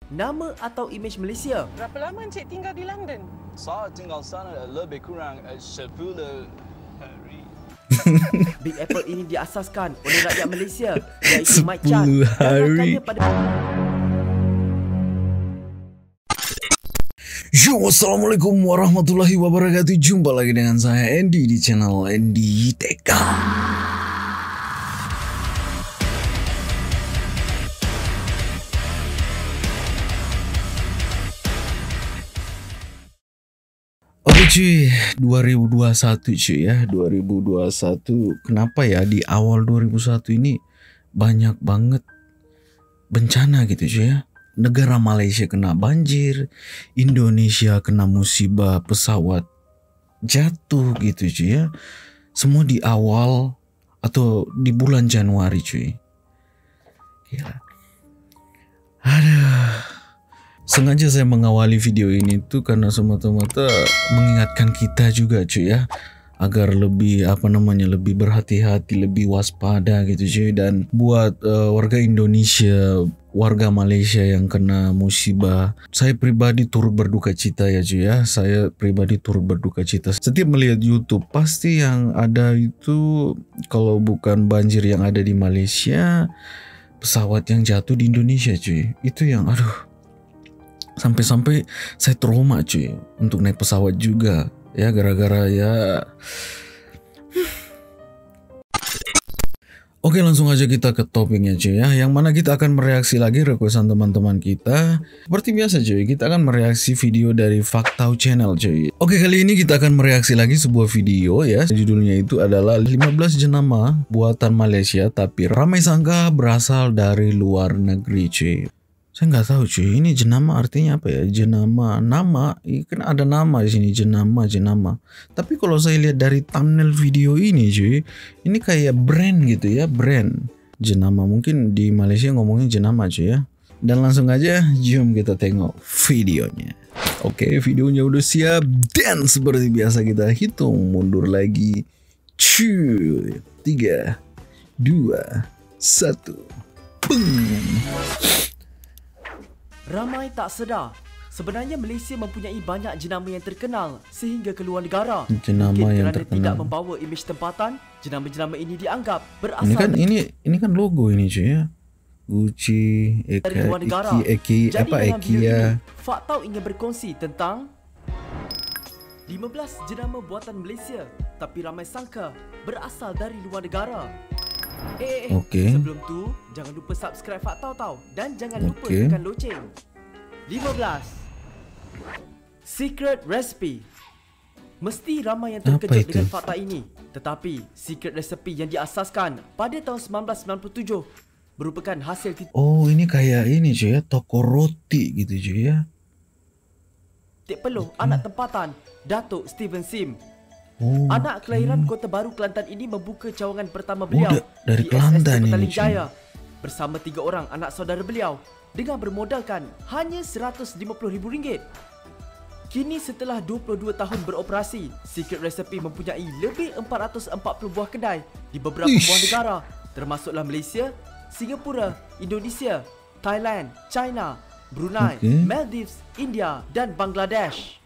nama atau imej Malaysia? Berapa lama Encik tinggal di London? Saya tinggal sana lebih kurang 10 hari. Big Apple ini diasaskan oleh rakyat Malaysia, iaitu Mike Chan. 10 hari. Yo, assalamualaikum warahmatullahi wabarakatuh. Jumpa lagi dengan saya Andy di channel Andy TK. Oke cuy, 2021 cuy ya, 2021. Kenapa ya di awal 2021 ini banyak banget bencana gitu cuy ya. Negara Malaysia kena banjir, Indonesia kena musibah pesawat jatuh gitu cuy ya. Semua di awal atau di bulan Januari cuy. Gila. Aduh. Sengaja saya mengawali video ini tuh karena semata-mata mengingatkan kita juga cuy ya. Agar lebih lebih berhati-hati, lebih waspada gitu cuy. Dan buat warga Indonesia, warga Malaysia yang kena musibah, saya pribadi turut berduka cita ya cuy ya. Saya pribadi turut berduka cita. Setiap melihat YouTube pasti yang ada itu, kalau bukan banjir yang ada di Malaysia, pesawat yang jatuh di Indonesia cuy. Itu yang aduh, sampai-sampai saya trauma cuy untuk naik pesawat juga. Ya gara-gara ya. Oke, langsung aja kita ke topiknya cuy ya. Yang mana kita akan mereaksi lagi requestan teman-teman kita. Seperti biasa cuy, kita akan mereaksi video dari Faktau Channel cuy. Oke, kali ini kita akan mereaksi lagi sebuah video ya. Judulnya itu adalah 15 jenama buatan Malaysia tapi ramai sangka berasal dari luar negeri cuy. Saya nggak tahu cuy, ini jenama artinya apa ya? Jenama, nama, kan ada nama di sini, jenama. Tapi kalau saya lihat dari thumbnail video ini cuy, ini kayak brand gitu ya, brand. Jenama, mungkin di Malaysia ngomongnya jenama cuy ya. Dan langsung aja, jom kita tengok videonya. Oke, videonya udah siap dan seperti biasa kita hitung mundur lagi. Cuy, 3, 2, 1, boom. Ramai tak sedar, sebenarnya Malaysia mempunyai banyak jenama yang terkenal sehingga ke luar negara. Jenama mungkin yang kerana terkenal tidak membawa imej tempatan, jenama-jenama ini dianggap berasal ini kan logo ini cuy ya. Gucci, dari luar negara. Jadi dalam video ini, Faktau ingin berkongsi tentang 15 jenama buatan Malaysia tapi ramai sangka berasal dari luar negara. Okay. Sebelum tu, jangan lupa subscribe Faktau tau. Dan jangan lupa tekan loceng. 15. Secret Recipe. Mesti ramai yang terkejut dengan fakta ini. Tetapi, secret recipe yang diasaskan pada tahun 1997 merupakan hasil ini kayak ini cuy ya, toko roti gitu cuy ya. titik peluh anak tempatan Datuk Steven Sim. Anak kelahiran Kota Baru Kelantan ini membuka cawangan pertama beliau dari di Kelantan SST ini Jaya bersama 3 orang anak saudara beliau dengan bermodalkan hanya RM150,000. Kini setelah 22 tahun beroperasi, Secret Recipe mempunyai lebih 440 buah kedai di beberapa buah negara termasuklah Malaysia, Singapura, Indonesia, Thailand, China, Brunei, Maldives, India dan Bangladesh.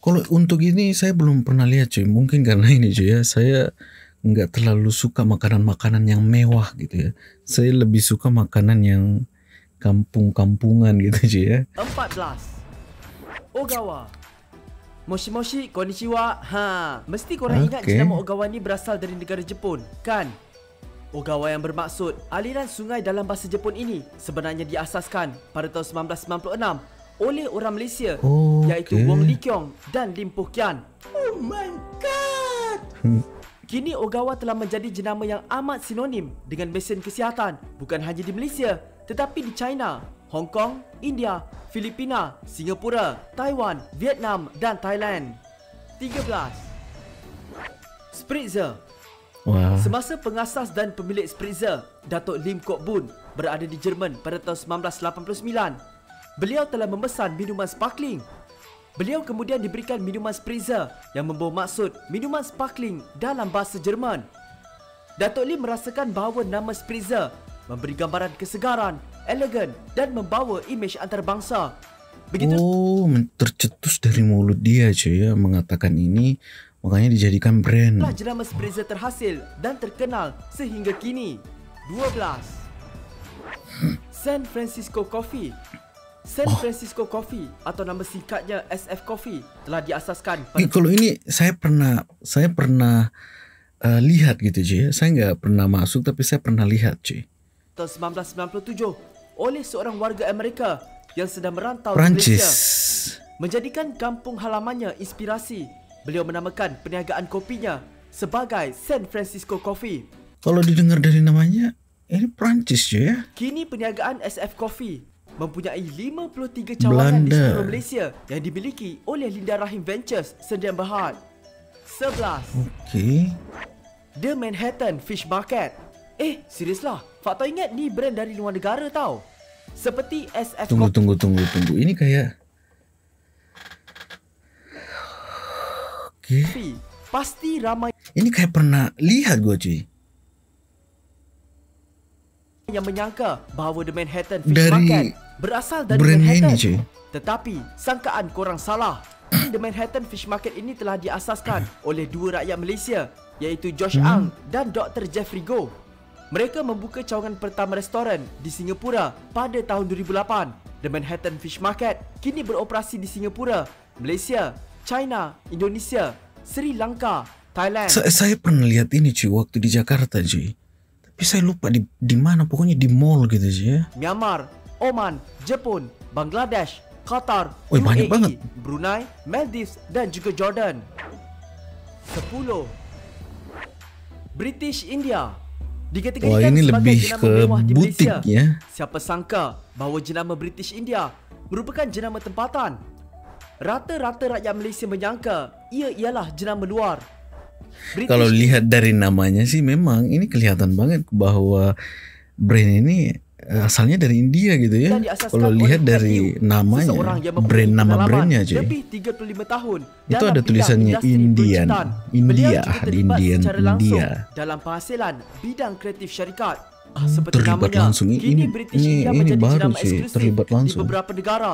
Kalau untuk ini saya belum pernah lihat cuy. Mungkin karena ini cuy ya, saya nggak terlalu suka makanan-makanan yang mewah gitu ya. Saya lebih suka makanan yang kampung-kampungan gitu cuy ya. 14. Ogawa. Moshi moshi konnichiwa. Mesti korang ingat jenama Ogawa ni berasal dari negara Jepun, kan? Ogawa yang bermaksud aliran sungai dalam bahasa Jepun ini sebenarnya diasaskan pada tahun 1996 oleh orang Malaysia, iaitu Wong Lee Kiong dan Lim Poh Kian. Oh my god. Kini Ogawa telah menjadi jenama yang amat sinonim dengan mesin kesihatan bukan hanya di Malaysia tetapi di China, Hong Kong, India, Filipina, Singapura, Taiwan, Vietnam dan Thailand. 13. Spritzer. Semasa pengasas dan pemilik Spritzer, Datuk Lim Kok Boon berada di Jerman pada tahun 1989. Beliau telah memesan minuman sparkling. Beliau kemudian diberikan minuman Spritzer yang membawa maksud minuman sparkling dalam bahasa Jerman. Datuk Lim merasakan bahawa nama Spritzer memberi gambaran kesegaran elegan dan membawa imej antarabangsa. Begitu tercetus dari mulut dia cuy ya mengatakan ini, makanya dijadikan brand. jenama spritzer terhasil dan terkenal sehingga kini. 12. San Francisco Coffee. San Francisco Coffee atau nama singkatnya SF Coffee telah diasaskan pada Kalau ini saya pernah lihat gitu cuy ya. Saya nggak pernah masuk tapi saya pernah lihat cuy. tahun 1997 oleh seorang warga Amerika yang sedang merantau di Prancis. Malaysia. Menjadikan kampung halamannya inspirasi, beliau menamakan perniagaan kopinya sebagai San Francisco Coffee. Kalau didengar dari namanya, ini Prancis cuy ya. Kini perniagaan SF Coffee mempunyai 53 cawangan di Belanda. seluruh Malaysia yang dimiliki oleh Linda Rahim Ventures Sdn Bhd. 11. Oke. The Manhattan Fish Market. Seriuslah, Fakta ingat ni brand dari luar negara tau. Seperti SF Tunggu. Ini kayak Coffee. Pasti ramai ini kayak pernah lihat gua cuy. yang menyangka bahawa The Manhattan Fish Dari Market berasal dari brandnya Manhattan. ini cuy. Tetapi sangkaan korang salah. The Manhattan Fish Market ini telah diasaskan oleh dua rakyat Malaysia, iaitu Josh Ang dan Dr. Jeffrey Goh. Mereka membuka cawangan pertama restoran di Singapura pada tahun 2008. The Manhattan Fish Market kini beroperasi di Singapura, Malaysia, China, Indonesia, Sri Lanka, Thailand. Saya pernah lihat ini cuy waktu di Jakarta cuy. Tapi saya lupa di mana, pokoknya di mall gitu cuy ya. Myanmar, Oman, Jepun, Bangladesh, Qatar, Wih, banyak banget. Brunei, Maldives dan juga Jordan. 10. British India dikategorikan Wah, ini sebagai lebih jenama ke mewah di butik Malaysia. ya. Siapa sangka bahawa jenama British India merupakan jenama tempatan. Rata-rata rakyat Malaysia menyangka ia ialah jenama luar. Kalau lihat dari namanya sih memang ini kelihatan banget bahwa brand ini asalnya dari India gitu ya. Kalau lihat dari namanya, brand nama brandnya cuy. Lebih 35 tahun. Itu dalam ada tulisannya bidang industri Indian. perujukan. India, Beliau juga terlibat Indian, secara langsung India. dalam penghasilan bidang kreatif syarikat. Seperti Terlibat namanya, langsung. kini British India Ini menjadi baru jenama sih, eksklusif terlibat di langsung. beberapa negara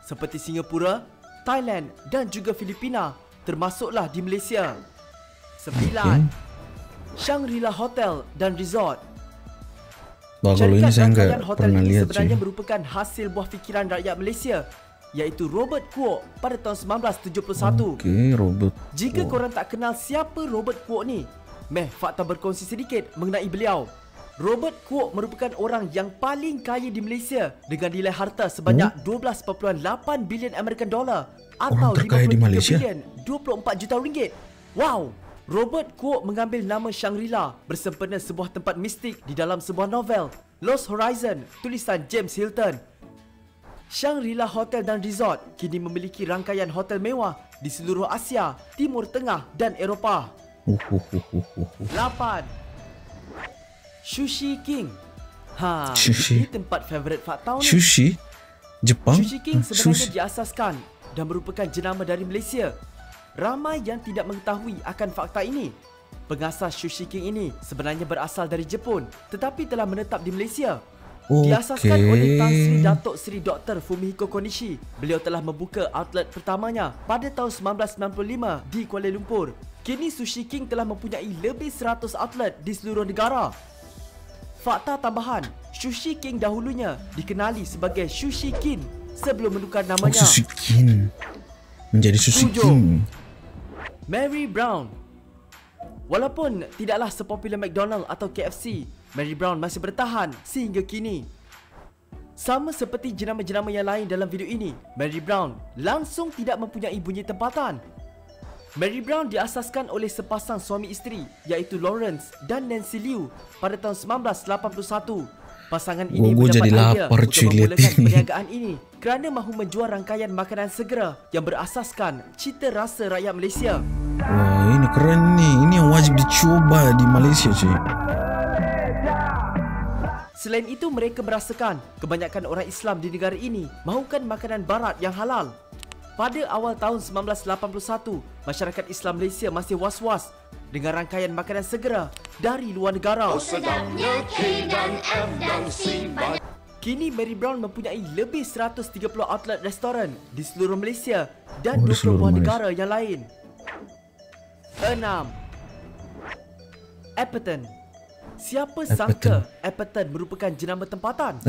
seperti Singapura, Thailand dan juga Filipina, termasuklah di Malaysia. 9. Shangri-La Hotel dan Resort. Wah, kalau ini saya nggak hotel pernah ini lihat sebenarnya sih. merupakan hasil buah fikiran rakyat Malaysia, iaitu Robert Kuok pada tahun 1971. Oke, Robert. Jika korang tak kenal siapa Robert Kuok ni, fakta berkongsi sedikit mengenai beliau. Robert Kuok merupakan orang yang paling kaya di Malaysia dengan nilai harta sebanyak 12.8 bilion American dollar atau Orang terkaya di 53 Malaysia? bilion 24 juta ringgit. Wow! Robert Kuok mengambil nama Shangri-La bersempena sebuah tempat mistik di dalam sebuah novel, Lost Horizon, tulisan James Hilton. Shangri-La Hotel dan Resort kini memiliki rangkaian hotel mewah di seluruh Asia, Timur Tengah dan Eropah. 8. Sushi King. Sushi. Ini tempat favorit Faktau ni. Sushi Jepang. Sushi King sebenarnya Sushi. diasaskan dan merupakan jenama dari Malaysia. Ramai yang tidak mengetahui akan fakta ini. Pengasas Sushi King ini sebenarnya berasal dari Jepun tetapi telah menetap di Malaysia. Diasaskan oleh Tan Sri Datuk Sri Dr. Fumihiko Konishi. Beliau telah membuka outlet pertamanya pada tahun 1995 di Kuala Lumpur. Kini Sushi King telah mempunyai lebih 100 outlet di seluruh negara. Fakta tambahan, Sushi King dahulunya dikenali sebagai Sushi King sebelum menukar namanya. Sushi King menjadi Sushi 7. King. Mary Brown. Walaupun tidaklah sepopular McDonald atau KFC, Mary Brown masih bertahan sehingga kini. Sama seperti jenama-jenama yang lain dalam video ini, Mary Brown langsung tidak mempunyai bunyi tempatan. Mary Brown diasaskan oleh sepasang suami isteri, iaitu Lawrence dan Nancy Liu pada tahun 1981. Pasangan ini Gua mendapat jadi idea lapar, untuk cuy, lihat memulakan ini. perniagaan ini kerana mahu menjual rangkaian makanan segera yang berasaskan cita rasa rakyat Malaysia. Wah, ini keren nih. Ini yang wajib dicoba di Malaysia cuy. Selain itu, mereka merasakan kebanyakan orang Islam di negara ini mahukan makanan barat yang halal. Pada awal tahun 1981, masyarakat Islam Malaysia masih was-was dengan rangkaian makanan segera dari luar negara. Kini Mary Brown mempunyai lebih 130 outlet restoran di seluruh Malaysia dan di 20 seluruh buah Malaysia. negara yang lain. 6. Appleton. Siapa sangka Appleton merupakan jenama tempatan?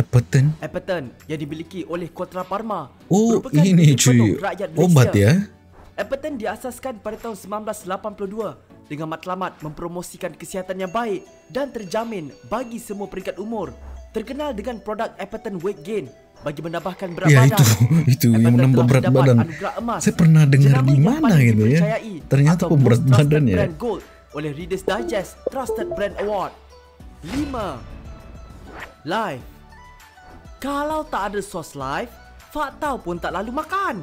Appleton yang dimiliki oleh Kotra Parma merupakan ini milik penuh cuy, rakyat Malaysia. obat ya. Appleton diasaskan pada tahun 1982 dengan matlamat mempromosikan kesihatan yang baik dan terjamin bagi semua peringkat umur. Terkenal dengan produk Appleton Weight Gain bagi menambahkan berat Ya badan. itu yang Appleton menambah telah berat mendapat badan. anugerah emas, Saya pernah dengar jenama di yang mana paling gitu ya. dipercayai, Ternyata atau pemberat Most Trusted badan ya. Brand Gold oleh Reader's Digest Trusted Brand Award. 5. Live. Kalau tak ada sos live, Faktau pun tak lalu makan.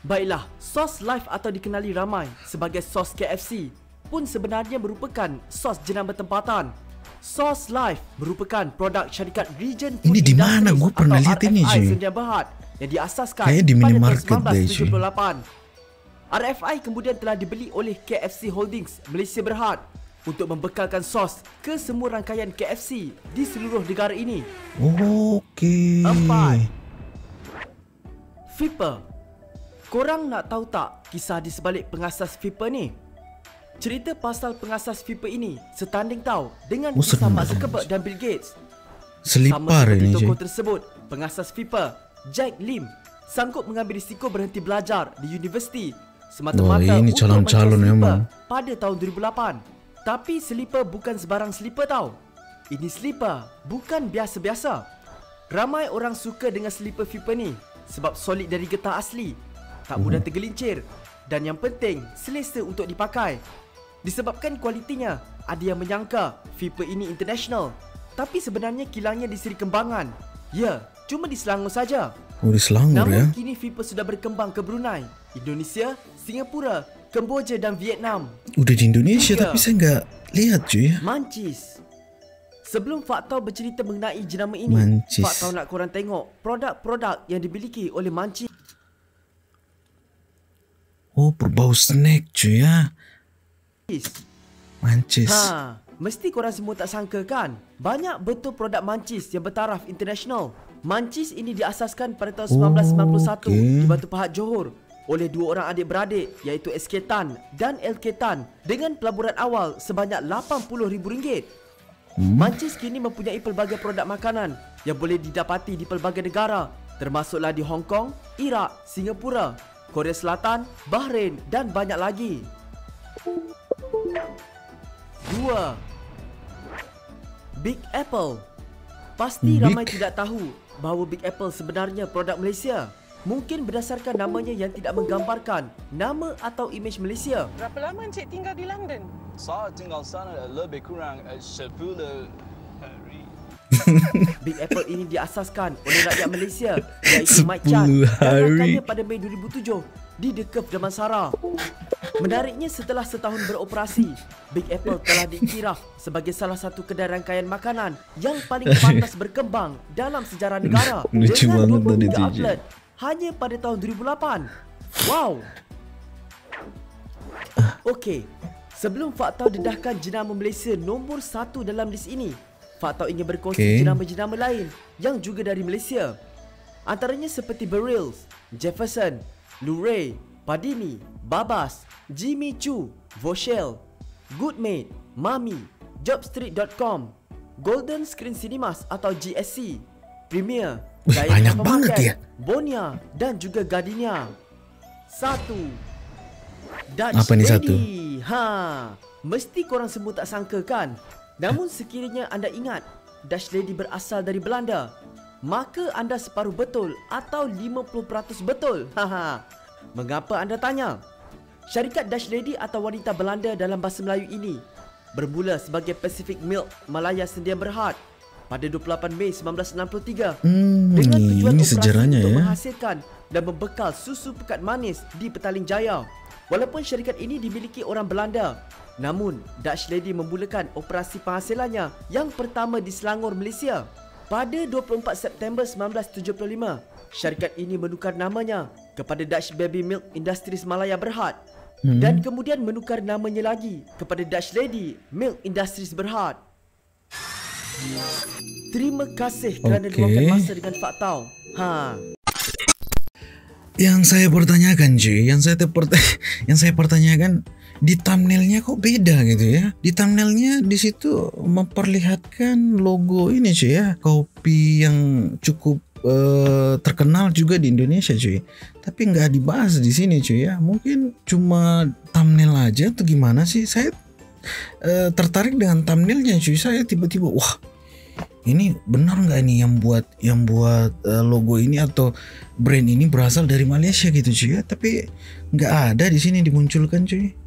Baiklah, sos live atau dikenali ramai sebagai sos KFC pun sebenarnya merupakan sos jenama tempatan. Sos live merupakan produk syarikat Region Food Ini di mana? Industries Gua pernah atau lihat ini, RFI cuy. Sedia Berhad yang diasaskan Kayaknya di pada minimarket tahun deh, cuy. 1978. RFI kemudian telah dibeli oleh KFC Holdings Malaysia Berhad untuk membekalkan sos ke semua rangkaian KFC di seluruh negara ini. Okey. 4. Flipper. Korang nak tahu tak kisah di sebalik pengasas Flipper ni? Cerita pasal pengasas Flipper ini setanding tau dengan kisah senang. Mark Zuckerberg dan Bill Gates. Selipar Sama ini seperti tokoh cuy. tersebut, pengasas Flipper, Jack Lim, sanggup mengambil risiko berhenti belajar di universiti semata-mata Wah, ini untuk calon-calon menjual memang. slipper pada tahun 2008. Tapi slipper bukan sebarang slipper tau. Ini slipper bukan biasa-biasa. Ramai orang suka dengan slipper Flipper ni sebab solid dari getah asli, tak mudah tergelincir dan yang penting selesa untuk dipakai. Disebabkan kualitinya, ada yang menyangka Flipper ini international, tapi sebenarnya kilangnya di Seri Kembangan. Ya, cuma di Selangor saja. Oh, di Selangor ya. Namun kini Flipper sudah berkembang ke Brunei, Indonesia, Singapura, Kemboja dan Vietnam. Udah di Indonesia 3. tapi saya nggak lihat cuy. Mancis. Sebelum Faktau bercerita mengenai jenama ini, Mancis. Faktau nak korang tengok produk-produk yang dimiliki oleh Mancis. Oh, berbau snack cuy ya. Mancis. Mesti korang semua tak sangka kan? Banyak betul produk Mancis yang bertaraf international. Mancis ini diasaskan pada tahun 1991 di Batu Pahat, Johor oleh dua orang adik-beradik iaitu SK Tan dan LK Tan dengan pelaburan awal sebanyak RM80,000. Mancis kini mempunyai pelbagai produk makanan yang boleh didapati di pelbagai negara, termasuklah di Hong Kong, Iraq, Singapura, Korea Selatan, Bahrain dan banyak lagi. 2. Big Apple. Pasti ramai tidak tahu bahawa Big Apple sebenarnya produk Malaysia. Mungkin berdasarkan namanya yang tidak menggambarkan nama atau imej Malaysia. Berapa lama Encik tinggal di London? Saya tinggal sana lebih kurang 10 hari. Big Apple ini diasaskan oleh rakyat Malaysia iaitu Mike Chan 10 dan hari. rakannya pada Mei 2007 di The Curve Damansara. Menariknya, setelah setahun beroperasi, Big Apple telah diiktiraf sebagai salah satu kedai rangkaian makanan yang paling pantas berkembang dalam sejarah negara Lucu dengan banget tadi 23 tu, outlet hanya pada tahun 2008. Wow. Okey, sebelum Faktau dedahkan jenama Malaysia nombor 1 dalam list ini, Faktau ingin berkongsi jenama-jenama lain yang juga dari Malaysia. Antaranya seperti Beryls, Jefferson, Luray, Padini, Babas, Jimmy Choo, Voshell, Goodmate, Mami, Jobstreet.com, Golden Screen Cinemas atau GSC, Premier, Gaya banyak Supermarket, banget ya. Bonia dan juga Gardenia. 1. Dutch Apa ni satu? Lady. Mesti korang semua tak sangka kan? Namun sekiranya anda ingat Dutch Lady berasal dari Belanda, maka anda separuh betul atau 50% betul. Mengapa anda tanya? Syarikat Dutch Lady atau wanita Belanda dalam bahasa Melayu ini bermula sebagai Pacific Milk Malaya Sedia Berhad pada 28 Mei 1963 dengan tujuan ini operasi sejarahnya untuk ya. menghasilkan dan membekal susu pekat manis di Petaling Jaya. Walaupun syarikat ini dimiliki orang Belanda, namun Dutch Lady memulakan operasi penghasilannya yang pertama di Selangor, Malaysia. Pada 24 September 1975, syarikat ini menukar namanya kepada Dutch Baby Milk Industries Malaya Berhad. dan kemudian menukar namanya lagi kepada Dutch Lady Milk Industries Berhad. Terima kasih kerana luangkan masa dengan Faktau. Yang saya pertanyakan cuy, yang saya pertanyakan di thumbnailnya kok beda gitu ya. Di thumbnailnya di situ memperlihatkan logo ini cuy ya, kopi yang cukup terkenal juga di Indonesia cuy. Tapi nggak dibahas di sini cuy ya. Mungkin cuma thumbnail aja atau gimana sih? Saya tertarik dengan thumbnailnya cuy. Saya tiba-tiba wah, ini benar nggak ini yang buat logo ini atau brand ini berasal dari Malaysia gitu cuy ya. Tapi nggak ada di sini dimunculkan cuy.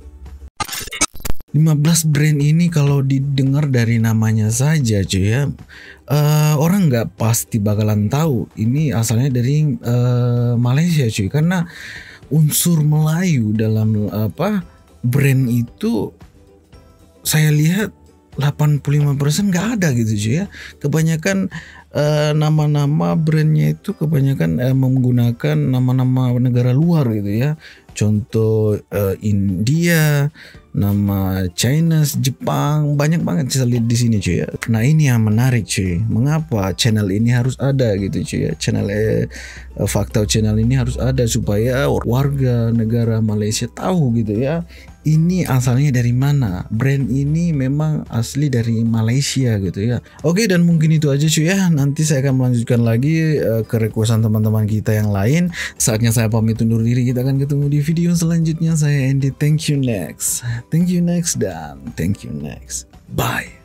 15 brand ini kalau didengar dari namanya saja cuy ya, orang nggak pasti bakalan tahu ini asalnya dari Malaysia cuy, karena unsur Melayu dalam brand itu saya lihat 85% nggak ada gitu cuy ya. Kebanyakan nama-nama brandnya itu kebanyakan menggunakan nama-nama negara luar gitu ya. Contoh India, nama China, Jepang, banyak banget saya lihat di sini cuy ya. Nah ini yang menarik cuy. Mengapa channel ini harus ada gitu cuy ya? Channel Faktau channel ini harus ada supaya warga negara Malaysia tahu gitu ya. Ini asalnya dari mana? Brand ini memang asli dari Malaysia gitu ya. Oke, dan mungkin itu aja cuy ya. Nanti saya akan melanjutkan lagi ke requestan teman-teman kita yang lain. Saatnya saya pamit undur diri. Kita akan ketemu di video selanjutnya. Saya Andy. Thank you next. Thank you next dan thank you next. Bye.